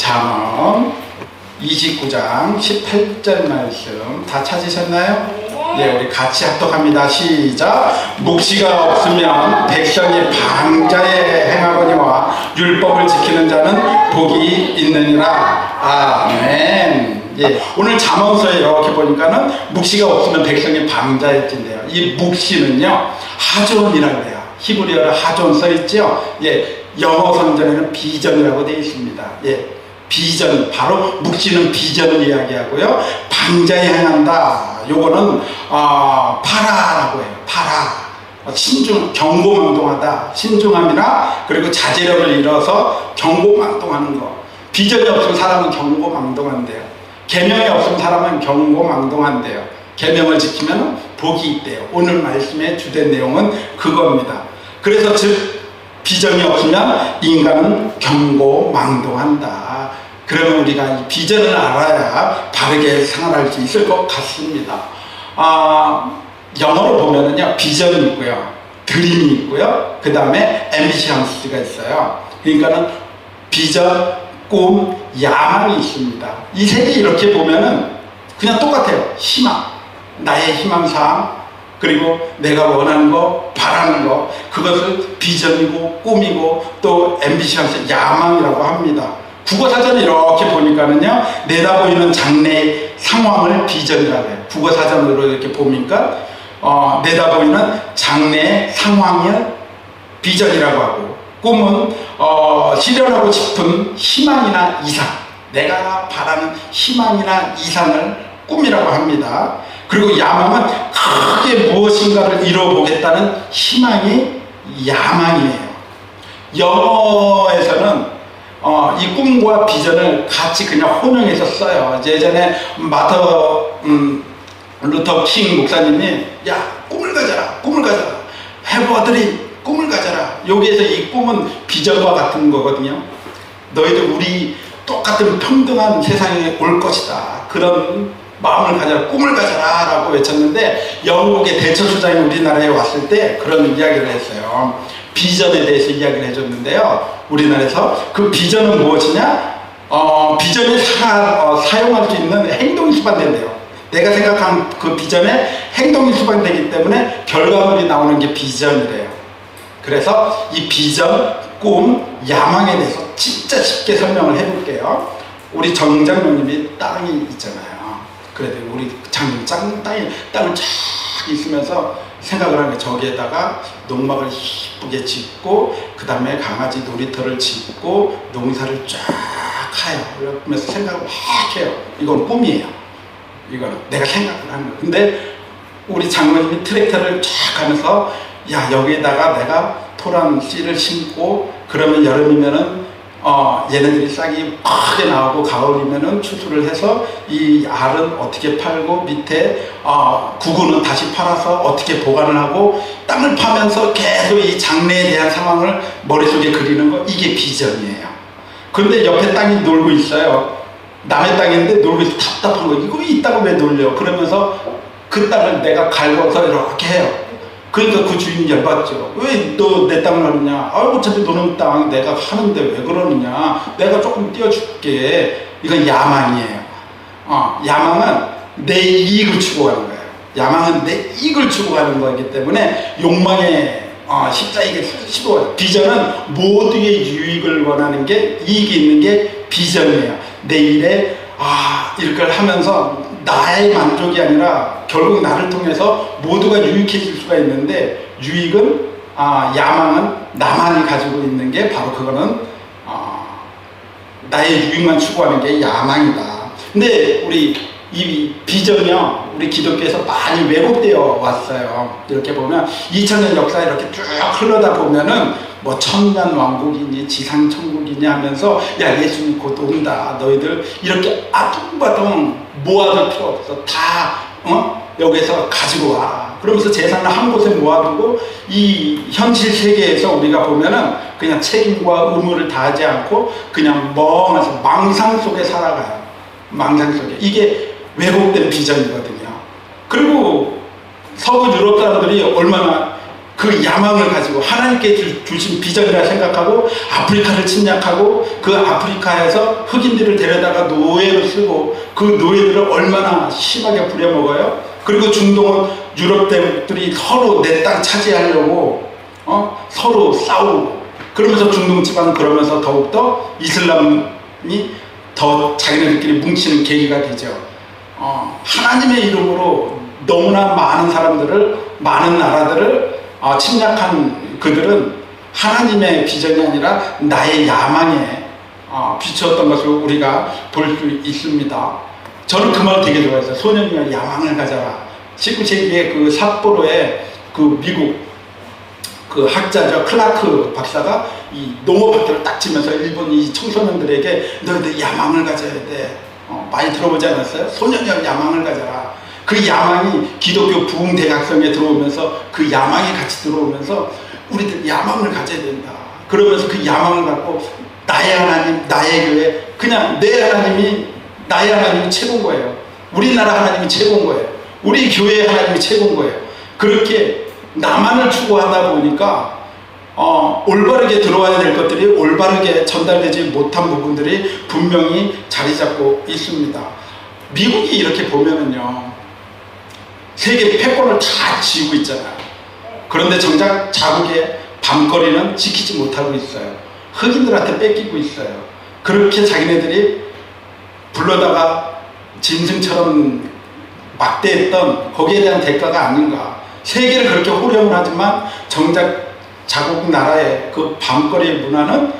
잠언 29장 18절 말씀 다 찾으셨나요? 네, 우리 같이 합독합니다. 시작. 묵시가 없으면 백성이 방자에 행하거니와 율법을 지키는 자는 복이 있느니라. 아멘. 예, 오늘 잠언서에 이렇게 보니까는 묵시가 없으면 백성이 방자에 찐대요. 이 묵시는요 하존이라고 해요. 히브리어로 하존 써있죠. 예, 영어 성전에는 비전이라고 되어 있습니다. 예, 비전, 바로 묵시는 비전을 이야기하고요. 방자에 행한다. 요거는 파라라고 해요. 파라. 신중, 경고망동하다. 신중함이나 그리고 자제력을 잃어서 경고망동하는 거. 비전이 없으면 사람은 경고망동한대요. 계명이 없으면 사람은 경고망동한대요. 계명을 지키면 복이 있대요. 오늘 말씀의 주된 내용은 그겁니다. 그래서 즉 비전이 없으면 인간은 경고망동한다. 그러면 우리가 이 비전을 알아야 바르게 생활할 수 있을 것 같습니다. 영어로 보면은요, 비전이 있고요, 드림이 있고요, 그 다음에 앰비션스가 있어요. 그러니까는 비전, 꿈, 야망이 있습니다. 이 세 개 이렇게 보면은 그냥 똑같아요. 희망, 나의 희망사항, 그리고 내가 원하는 거, 바라는 거, 그것을 비전이고 꿈이고 또 앰비션스, 야망이라고 합니다. 국어사전을 이렇게 보니까는요, 내다보이는 장래의 상황을 비전이라고 해요. 국어사전으로 이렇게 보니까 내다보이는 장래의 상황을 비전이라고 하고, 꿈은 실현하고 싶은 희망이나 이상, 내가 바라는 희망이나 이상을 꿈이라고 합니다. 그리고 야망은 크게 무엇인가를 이뤄보겠다는 희망이 야망이에요. 영어에서는 이 꿈과 비전을 같이 그냥 혼용해서 써요. 예전에 루터 킹 목사님이 야, 꿈을 가져라, 꿈을 가져라, have a dream, 꿈을 가져라. 여기에서 이 꿈은 비전과 같은 거거든요. 너희들 우리 똑같은 평등한 세상에 올 것이다, 그런 마음을 가져라, 꿈을 가져라 라고 외쳤는데, 영국의 대처수장이 우리나라에 왔을 때 그런 이야기를 했어요. 비전에 대해서 이야기를 해줬는데요, 우리나라에서 그 비전은 무엇이냐? 비전이 사용할 수 있는 행동이 수반된대요. 내가 생각한 그 비전에 행동이 수반되기 때문에 결과물이 나오는 게 비전이래요. 그래서 이 비전, 꿈, 야망에 대해서 진짜 쉽게 설명을 해볼게요. 우리 정장로님이 땅이 있잖아요. 그래도 우리 장장 땅을 쫙 있으면서 생각을 하는 게, 저기에다가 농막을 이쁘게 짓고 그 다음에 강아지 놀이터를 짓고 농사를 쫙 해요. 그러면서 생각을 막 해요. 이건 꿈이에요. 이거는 내가 생각을 하는 거예요. 근데 우리 장로님이 트랙터를 쫙 하면서, 야, 여기에다가 내가 토란 씨를 심고 그러면 여름이면은 얘네들이 싹이 크게 나오고 가을이면은 추수를 해서 이 알은 어떻게 팔고 밑에 구근은 다시 팔아서 어떻게 보관을 하고 땅을 파면서 계속 이 장래에 대한 상황을 머릿속에 그리는 거, 이게 비전이에요. 그런데 옆에 땅이 놀고 있어요. 남의 땅인데 놀고 있어. 답답한 거, 이거 있다고 왜 놀려? 그러면서 그 땅을 내가 갈궈서 이렇게 해요. 그러니까 그 주인이 열받죠. 왜 너 내 땅을 하느냐? 어차피 너는 땅 내가 하는데 왜 그러느냐? 내가 조금 띄워줄게. 이건 야망이에요. 야망은 내 이익을 추구하는 거예요. 야망은 내 이익을 추구하는 거기 때문에 욕망의 십자이게 시도해요. 비전은 모두의 유익을 원하는 게, 이익이 있는 게 비전이에요. 내 일에 이걸 하면서 나의 만족이 아니라 결국 나를 통해서 모두가 유익해질 수가 있는데, 유익은 야망은 나만이 가지고 있는 게 바로 그거는 나의 유익만 추구하는 게 야망이다. 근데 우리 이 비전이요, 우리 기독교에서 많이 왜곡되어 왔어요. 이렇게 보면 2000년 역사 이렇게 쭉 흘러다 보면은 뭐 천년 왕국이니 지상 천국이니 하면서, 야, 예수님 곧 온다, 너희들 이렇게 아둥바둥 모아둘 필요 없어, 다 여기서 가지고 와, 그러면서 재산을 한 곳에 모아두고 이 현실 세계에서 우리가 보면은 그냥 책임과 의무를 다하지 않고 그냥 멍해서 망상 속에 살아가요. 망상 속에. 이게 왜곡된 비전이거든요. 그리고 서구 유럽 사람들이 얼마나 그 야망을 가지고 하나님께 주신 비전이라 생각하고 아프리카를 침략하고 그 아프리카에서 흑인들을 데려다가 노예로 쓰고 그 노예들을 얼마나 심하게 부려먹어요. 그리고 중동은 유럽 대국들이 서로 내 땅 차지하려고 서로 싸우고, 그러면서 중동 지방은 그러면서 더욱더 이슬람이 더 자기네들끼리 뭉치는 계기가 되죠. 하나님의 이름으로 너무나 많은 사람들을, 많은 나라들을 침략한 그들은 하나님의 비전이 아니라 나의 야망에 비추었던 것을 우리가 볼 수 있습니다. 저는 그 말 되게 좋아했어요. 소년이여 야망을 가져라. 19세기에 그 삿포로에 그 미국 그 학자죠, 클라크 박사가 이 농어박대를 딱 치면서 일본 이 청소년들에게 너희들 야망을 가져야 돼. 많이 들어보지 않았어요? 소년이여 야망을 가져라. 그 야망이 기독교 부흥대각성에 들어오면서 그 야망이 같이 들어오면서 우리들 야망을 가져야 된다. 그러면서 그 야망을 갖고 나의 하나님, 나의 교회, 그냥 내 하나님이, 나의 하나님이 최고인 거예요. 우리나라 하나님이 최고인 거예요. 우리 교회 하나님이 최고인 거예요. 그렇게 나만을 추구하다 보니까 올바르게 들어와야 될 것들이 올바르게 전달되지 못한 부분들이 분명히 자리 잡고 있습니다. 미국이 이렇게 보면은요, 세계 패권을 다 쥐고 있잖아요. 그런데 정작 자국의 밤거리는 지키지 못하고 있어요. 흑인들한테 뺏기고 있어요. 그렇게 자기네들이 불러다가 짐승처럼 막대했던 거기에 대한 대가가 아닌가. 세계를 그렇게 호령을 하지만 정작 자국 나라의 그 밤거리의 문화는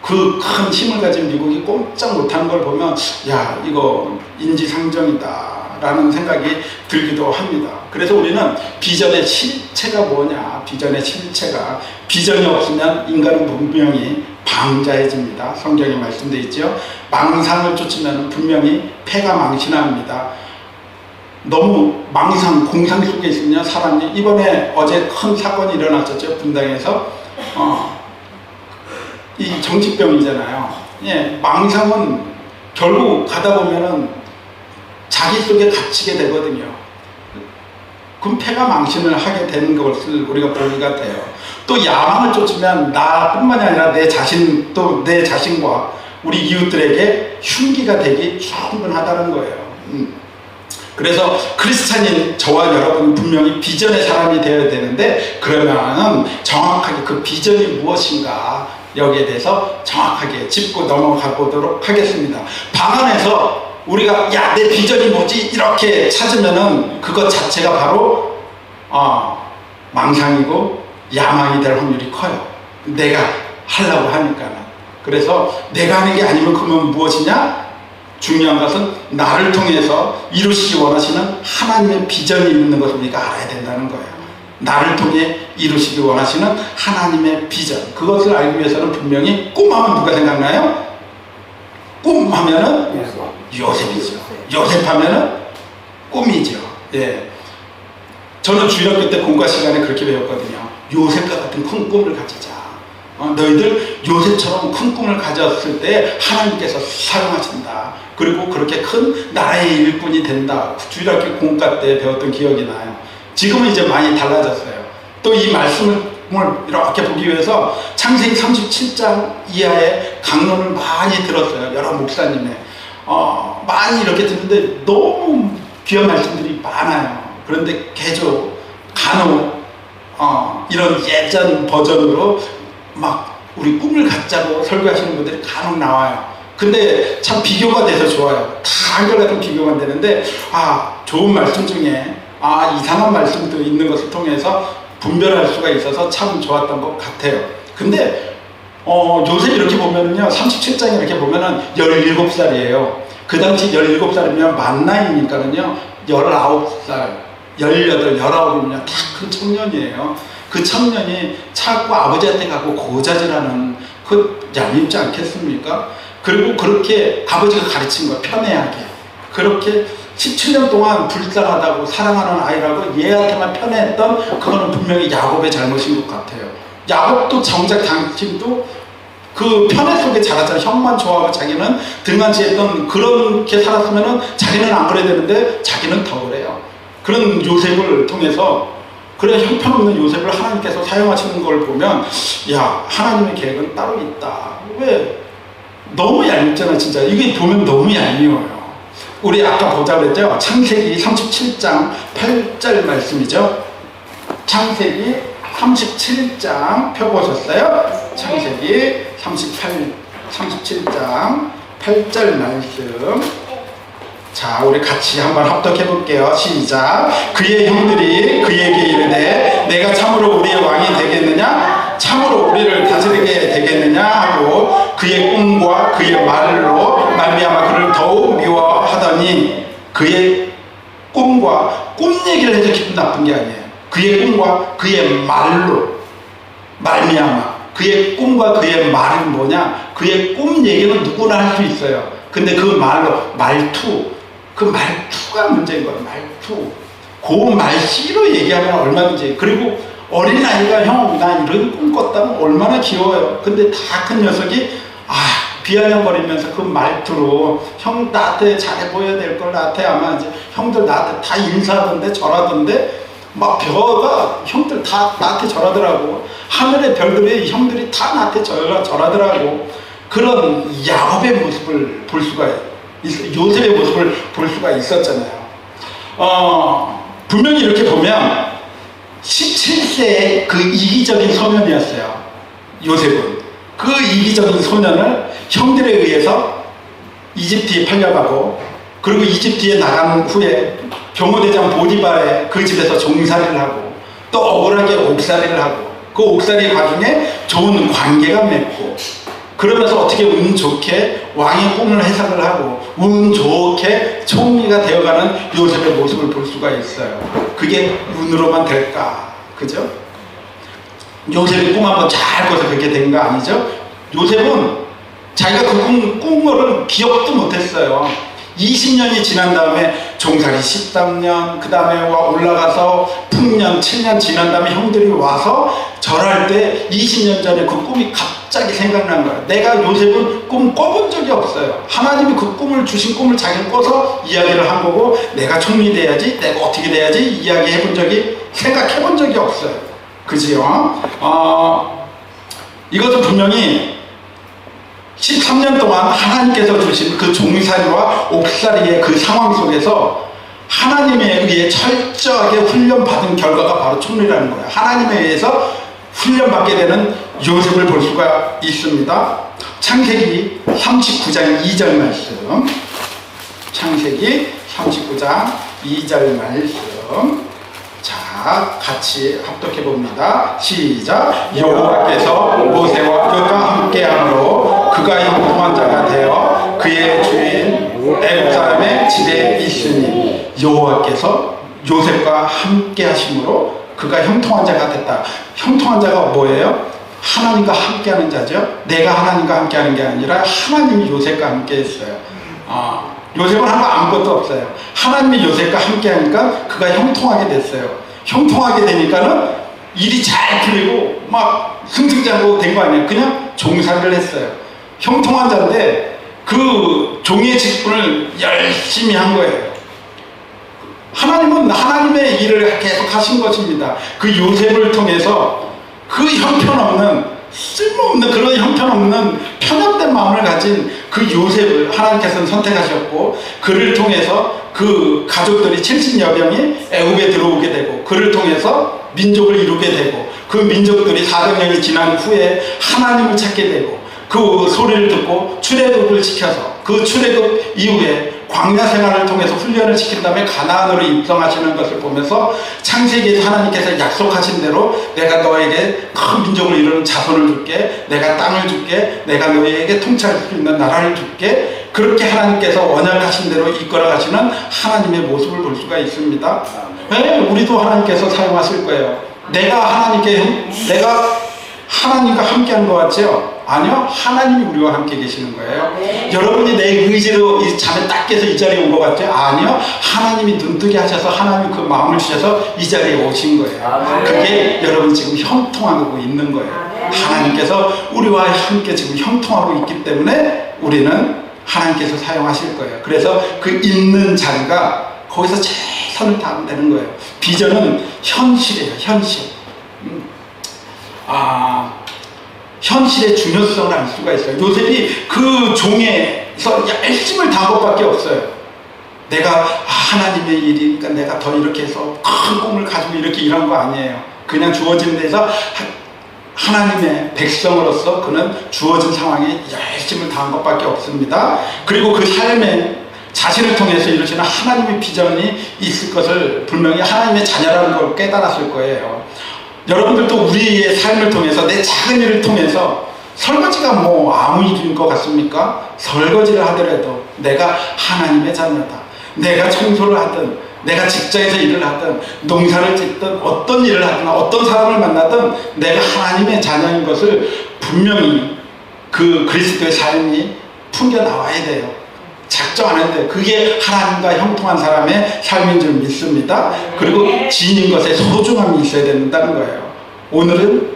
그 큰 힘을 가진 미국이 꼼짝 못하는 걸 보면 야, 이거 인지상정이다 라는 생각이 들기도 합니다. 그래서 우리는 비전의 실체가 뭐냐, 비전의 실체가, 비전이 없으면 인간은 분명히 방자해집니다. 성경에 말씀되어 있죠. 망상을 쫓으면 분명히 패가 망신합니다. 너무 망상, 공상 속에 있으면 사람이, 이번에 어제 큰 사건이 일어났었죠. 분당에서 이 정치병이잖아요. 예, 망상은 결국 가다 보면은 자기 속에 갇히게 되거든요. 그럼 패가 망신을 하게 되는 것을 우리가 보기가 돼요. 또 야망을 쫓으면 나뿐만이 아니라 내 자신, 또 내 자신과 우리 이웃들에게 흉기가 되기 충분하다는 거예요. 그래서 크리스찬인 저와 여러분은 분명히 비전의 사람이 되어야 되는데, 그러면 정확하게 그 비전이 무엇인가 여기에 대해서 정확하게 짚고 넘어가 보도록 하겠습니다. 방 안에서 우리가 야, 내 비전이 뭐지? 이렇게 찾으면은 그것 자체가 바로 망상이고 야망이 될 확률이 커요. 내가 하려고 하니까는. 그래서 내가 하는 게 아니면 그러면 무엇이냐? 중요한 것은 나를 통해서 이루시기 원하시는 하나님의 비전이 있는 것을 우리가 알아야 된다는 거예요. 나를 통해 이루시기 원하시는 하나님의 비전, 그것을 알기 위해서는 분명히 꿈하면 누가 생각나요? 꿈하면은 요셉이죠. 요셉하면은 꿈이죠. 예. 저는 주일학교 때 공과 시간에 그렇게 배웠거든요. 요셉과 같은 큰 꿈을 가지자. 너희들 요셉처럼 큰 꿈을 가졌을 때 하나님께서 사용하신다. 그리고 그렇게 큰 나라의 일꾼이 된다. 주일학교 공과 때 배웠던 기억이 나요. 지금은 이제 많이 달라졌어요. 또 이 말씀을 이렇게 보기 위해서 창세기 37장 이하의 강론을 많이 들었어요. 여러 목사님의. 많이 이렇게 듣는데 너무 귀한 말씀들이 많아요. 그런데 개조, 간혹 이런 예전 버전으로 막 우리 꿈을 갖자고 설교하시는 분들이 간혹 나와요. 근데 참 비교가 돼서 좋아요. 다 한결같은 비교가 되는데 좋은 말씀 중에 이상한 말씀도 있는 것을 통해서 분별할 수가 있어서 참 좋았던 것 같아요. 근데 요셉 이렇게 보면은요, 37장에 이렇게 보면은 17살이에요. 그 당시 17살이면 만 나이니까는요 19살, 18, 19이면 다 큰 청년이에요. 그 청년이 자꾸 아버지한테 가고 고자질하는 그 얄밉지 않겠습니까? 그리고 그렇게 아버지가 가르친 거야, 편애하게. 그렇게 17년 동안 불쌍하다고 사랑하는 아이라고 얘한테만 편애했던, 그거는 분명히 야곱의 잘못인 것 같아요. 야곱도 정작 당신도 그 편애 속에 자랐잖아요. 형만 좋아하고 자기는 등한시했던, 그렇게 살았으면은 자기는 안 그래야 되는데 자기는 더 그래요. 그런 요셉을 통해서 그래 형편없는 요셉을 하나님께서 사용하시는 걸 보면 야 하나님의 계획은 따로 있다. 왜? 너무 얄밉잖아 진짜. 이게 보면 너무 얄미워요. 우리 아까 보자 그랬죠? 창세기 37장 8절 말씀이죠. 창세기 37장 펴보셨어요? 창세기 37장 8절 말씀. 자, 우리 같이 한번 합독해 볼게요. 시작. 그의 형들이 그에게 이르되 내가 참으로 우리의 왕이 되겠느냐? 참으로 우리를 다스리게 되겠느냐? 하고 그의 꿈과 그의 말로 말미암아 그를 더욱 미워하더니 그의 꿈과 꿈 얘기를 해서 기분 나쁜 게 아니에요. 그의 꿈과 그의 말로 말미암아 그의 꿈과 그의 말은 뭐냐? 그의 꿈 얘기는 누구나 할 수 있어요. 근데 그 말로 말투 그 말투가 문제인 거예요. 말투. 그 말씨로 얘기하면 얼마든지. 그리고 어린아이가 형 나 이런 꿈 꿨다면 얼마나 귀여워요. 근데 다 큰 녀석이 비아냥거리면서 그 말투로 형 나한테 잘해 보여야 될 걸 나한테 아마 이제 형들 나한테 다 인사하던데 절하던데 막 벼가 형들 다 나한테 절하더라고. 하늘의 별들이 형들이 다 나한테 절하더라고. 그런 야곱의 모습을 볼 수가 요셉의 모습을 볼 수가 있었잖아요. 분명히 이렇게 보면 17세의 그 이기적인 소년이었어요. 요셉은 그 이기적인 소년을 형들에 의해서 이집트에 팔려가고 그리고 이집트에 나간 후에 병호대장 보디발의 그 집에서 종살이를 하고 또 억울하게 옥살이를 하고 그 옥살이 과정에 좋은 관계가 맺고 그러면서 어떻게 운 좋게 왕의 꿈을 해석을 하고 운 좋게 총리가 되어가는 요셉의 모습을 볼 수가 있어요. 그게 운으로만 될까? 그죠? 요셉이 꿈 한번 잘 꿔서 그렇게 된 거 아니죠? 요셉은 자기가 그 꿈을 기억도 못했어요. 20년이 지난 다음에 종살이 13년 그 다음에 올라가서 풍년 7년 지난 다음에 형들이 와서 절할 때 20년 전에 그 꿈이 갑자기 생각난 거예요. 내가 요셉은 꿈 꿔본 적이 없어요. 하나님이 그 꿈을 주신 꿈을 자기가 꿔서 이야기를 한 거고 내가 총리 돼야지 내가 어떻게 돼야지 이야기해 본 적이 생각해 본 적이 없어요. 그지요? 이것은 분명히 13년 동안 하나님께서 주신 그 종살이와 옥살이의 그 상황 속에서 하나님에 의해 철저하게 훈련받은 결과가 바로 총리라는 거예요. 하나님에 의해서 훈련받게 되는 요셉을 볼 수가 있습니다. 창세기 39장 2절 말씀. 창세기 39장 2절 말씀. 자, 같이 합독해 봅니다. 시작. 여호와께서 모세와 그가 함께함으로 그가 형통한 자가 되어 그의 주인 애굽 사람의 집에 있으니 여호와께서 요셉과 함께하심으로 그가 형통한 자가 됐다. 형통한 자가 뭐예요? 하나님과 함께하는 자죠. 내가 하나님과 함께하는 게 아니라 하나님이 요셉과 함께했어요. 요셉은 아무것도 없어요. 하나님이 요셉과 함께하니까 그가 형통하게 됐어요. 형통하게 되니까는 일이 잘 풀리고 막 승승장구 된 거 아니에요. 그냥 종살이를 했어요. 형통한 자인데 그 종의 직분을 열심히 한 거예요. 하나님은 하나님의 일을 계속 하신 것입니다. 그 요셉을 통해서 그 형편없는 쓸모없는 그런 형편없는 편협된 마음을 가진 그 요셉을 하나님께서는 선택하셨고 그를 통해서 그 가족들이 70여 명이 애굽에 들어오게 되고 그를 통해서 민족을 이루게 되고 그 민족들이 400년이 지난 후에 하나님을 찾게 되고 그 소리를 듣고 출애굽을 시켜서 그 출애굽 이후에 광야 생활을 통해서 훈련을 시킨 다음에 가나안으로 입성하시는 것을 보면서 창세기에서 하나님께서 약속하신 대로 내가 너에게 큰 민족을 이루는 자손을 줄게, 내가 땅을 줄게, 내가 너에게 통치할 수 있는 나라를 줄게, 그렇게 하나님께서 원약하신 대로 이끌어 가시는 하나님의 모습을 볼 수가 있습니다. 왜? 우리도 하나님께서 사용하실 거예요. 내가 하나님과 함께한 것 같죠? 아니요, 하나님이 우리와 함께 계시는 거예요. 여러분이 내 의지로 이 잠에 딱 깨서 이 자리에 온 것 같죠? 아니요, 하나님이 눈뜨게 하셔서 하나님이 그 마음을 주셔서 이 자리에 오신 거예요. 그게 여러분 지금 형통하고 있는 거예요. 하나님께서 우리와 함께 지금 형통하고 있기 때문에 우리는 하나님께서 사용하실 거예요. 그래서 그 있는 자리가 거기서 최선을 다하면 되는 거예요. 비전은 현실이에요. 현실. 현실의 중요성을 알 수가 있어요. 요셉이 그 종에서 열심을 다한 것밖에 없어요. 내가 하나님의 일이니까 내가 더 이렇게 해서 큰 꿈을 가지고 이렇게 일한 거 아니에요. 그냥 주어진 데서 하나님의 백성으로서 그는 주어진 상황에 열심을 다한 것밖에 없습니다. 그리고 그 삶에 자신을 통해서 이루어지는 하나님의 비전이 있을 것을 분명히 하나님의 자녀라는 걸 깨달았을 거예요. 여러분들도 우리의 삶을 통해서 내 작은 일을 통해서 설거지가 뭐 아무 일인 것 같습니까? 설거지를 하더라도 내가 하나님의 자녀다. 내가 청소를 하든 내가 직장에서 일을 하든 농사를 짓든 어떤 일을 하든 어떤 사람을 만나든 내가 하나님의 자녀인 것을 분명히 그 그리스도의 삶이 풍겨 나와야 돼요. 작정 안 해도 돼요. 그게 하나님과 형통한 사람의 삶인 줄 믿습니다. 그리고 지닌 것에 소중함이 있어야 된다는 거예요. 오늘은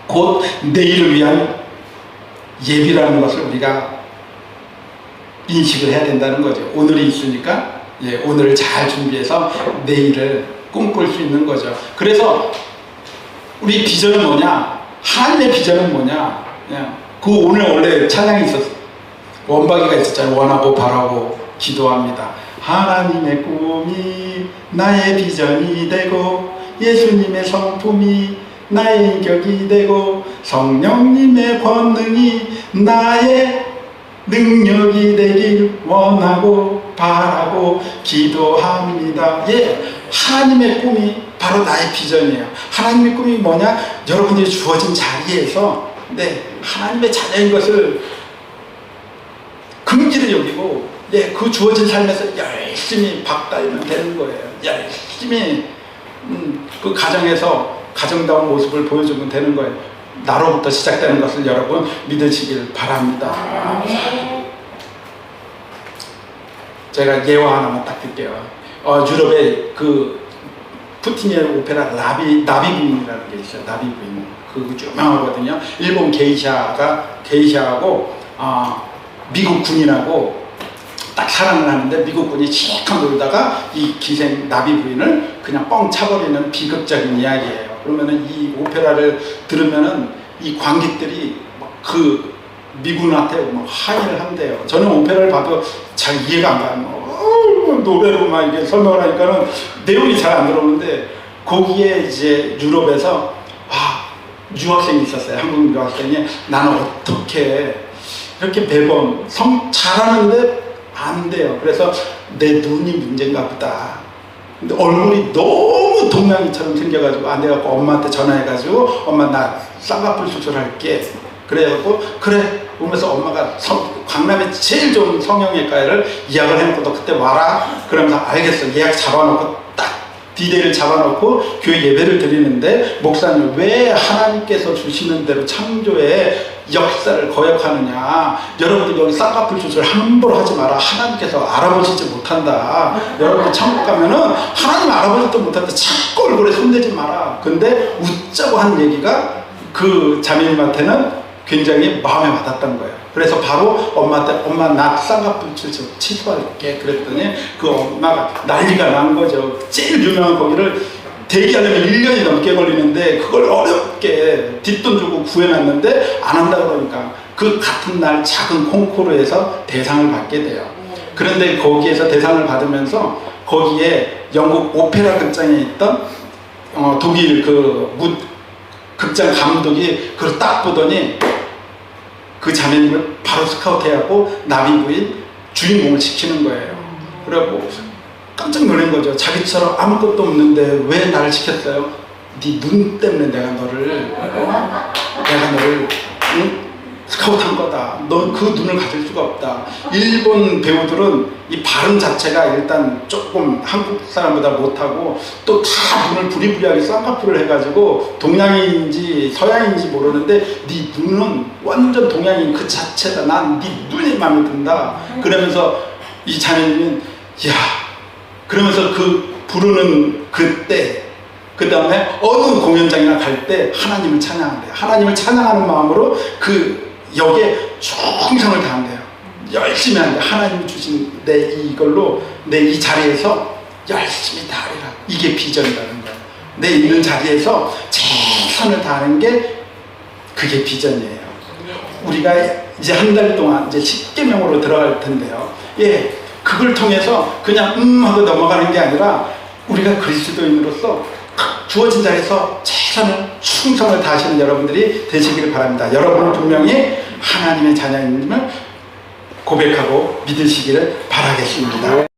곧 내일을 위한 예비라는 것을 우리가 인식을 해야 된다는 거죠. 오늘이 있으니까 오늘을 잘 준비해서 내일을 꿈꿀 수 있는 거죠. 그래서 우리 비전은 뭐냐? 하나님의 비전은 뭐냐? 그 오늘 원래 찬양이 있었어요. 원박이가 있었잖아요. 원하고 바라고 기도합니다. 하나님의 꿈이 나의 비전이 되고 예수님의 성품이 나의 인격이 되고 성령님의 권능이 나의 능력이 되길 원하고 바라고 기도합니다. 하나님의 꿈이 바로 나의 비전이에요. 하나님의 꿈이 뭐냐? 여러분들이 주어진 자리에서 하나님의 자녀인 것을 긍지를 여기고 그 주어진 삶에서 열심히 박달면 되는 거예요. 열심히 그 가정에서 가정다운 모습을 보여주면 되는 거예요. 나로부터 시작되는 것을 여러분 믿으시길 바랍니다. 제가 예화 하나만 딱 들게요. 유럽의 그 푸티니엘 오페라 나비 부인이라는 게 있어요. 나비 부인. 그거 유명하거든요. 일본 게이샤하고 미국 군인하고 딱 사랑을 하는데 미국 군이 실컷 놀다가 이 기생 나비 부인을 그냥 뻥 차버리는 비극적인 이야기예요. 그러면은 이 오페라를 들으면은 이 관객들이 그 미군한테 막 항의를 한대요. 저는 오페라를 봐도 잘 이해가 안 가요. 노래로 막 이게 설명을 하니까는 내용이 잘 안 들어오는데 거기에 이제 유럽에서 유학생이 있었어요. 한국 유학생이 나는 어떻게 이렇게 매번 잘하는데 안 돼요. 그래서 내 눈이 문제인가 보다. 근데 얼굴이 너무 동양인처럼 생겨가지고 안 돼갖고 엄마한테 전화해가지고 엄마 나 쌍꺼풀 수술할게. 그래갖고 그래. 그러면서 엄마가 강남에 제일 좋은 성형외과를 예약을 해놓고 너 그때 와라. 그러면서 알겠어. 예약 잡아놓고 딱 디데이를 잡아놓고 교회 예배를 드리는데 목사님 왜 하나님께서 주시는 대로 창조의 역사를 거역하느냐. 여러분들 여기 쌍꺼풀 수술 함부로 하지 마라. 하나님께서 알아보시지 못한다. 여러분들 천국 가면은 하나님 알아보지도 못한다. 자꾸 얼굴에 손대지 마라. 근데 웃자고 한 얘기가 그 자매님한테는 굉장히 마음에 와닿았던 거예요. 그래서 바로 엄마한테 엄마 나 쌍꺼풀 수술 취소할게 그랬더니 그 엄마가 난리가 난 거죠. 제일 유명한 거기를 대기하려면 1년이 넘게 걸리는데 그걸 어렵게 뒷돈 주고 구해놨는데 안 한다 그러니까 그 같은 날 작은 콩쿠르에서 대상을 받게 돼요. 그런데 거기에서 대상을 받으면서 거기에 영국 오페라 극장에 있던 독일 극장 감독이 그걸 딱 보더니 그 자매님을 바로 스카우트해갖고 나비 부인 주인공을 시키는 거예요. 그래갖고 깜짝 놀란 거죠. 자기처럼 아무것도 없는데 왜 나를 시켰어요? 네 눈 때문에 내가 너를 스카우트한 거다. 넌 그 눈을 가질 수가 없다. 일본 배우들은 이 발음 자체가 일단 조금 한국 사람보다 못하고 또 다 눈을 부리부리하게 쌍꺼풀을 해가지고 동양인인지 서양인지 모르는데 네 눈은 완전 동양인 그 자체다. 난 네 눈이 마음에 든다. 그러면서 이 자매님은 그러면서 그 부르는 그때 그 다음에 어느 공연장이나 갈 때 하나님을 찬양한대요. 하나님을 찬양하는 마음으로 그 역에 충성을 다한대요. 열심히 하는데 하나님이 주신 이걸로 내 이 자리에서 열심히 다하리라. 이게 비전이라는 거예요. 내 있는 자리에서 최선을 다하는 게 그게 비전이에요. 우리가 이제 한 달 동안 이제 10계명으로 들어갈 텐데요. 예, 그걸 통해서 그냥 하고 넘어가는 게 아니라 우리가 그리스도인으로서 주어진 자리에서 최선을 충성을 다하시는 여러분들이 되시기를 바랍니다. 여러분은 분명히 하나님의 자녀임을 고백하고 믿으시기를 바라겠습니다.